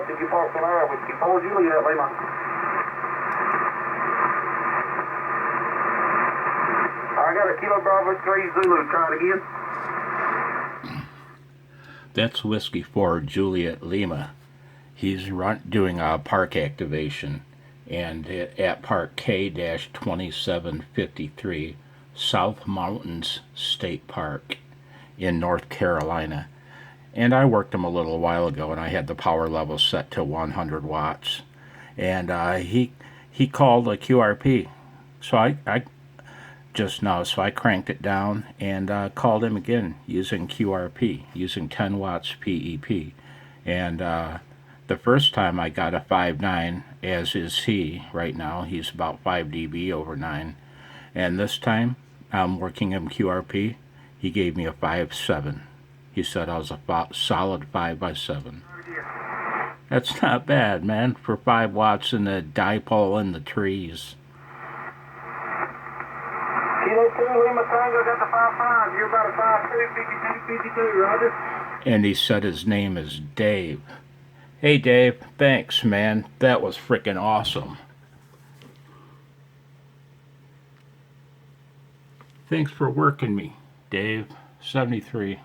did you park an hour with Q4 Juliet Lima? I got a Kilo Bravo 3 Zulu, try it again. That's Whiskey 4 Juliet Lima. He's doing a park activation, and at Park K-2753, South Mountains State Park in North Carolina. And I worked him a little while ago, and I had the power level set to 100 watts. And he called a QRP, so I just now, so I cranked it down and called him again using QRP, using 10 watts PEP. And the first time I got a 5.9, as is he right now. He's about 5 dB over 9. And this time, I'm working him QRP. He gave me a 5.7. He said I was a solid 5x7. That's not bad, man, for 5 watts in the dipole in the trees. Kilo 2 Lima Tango got the 5.5. You're about a 5.2, 52, Roger. And he said his name is Dave. Hey, Dave, thanks, man. That was freaking awesome. Thanks for working me, Dave. 73.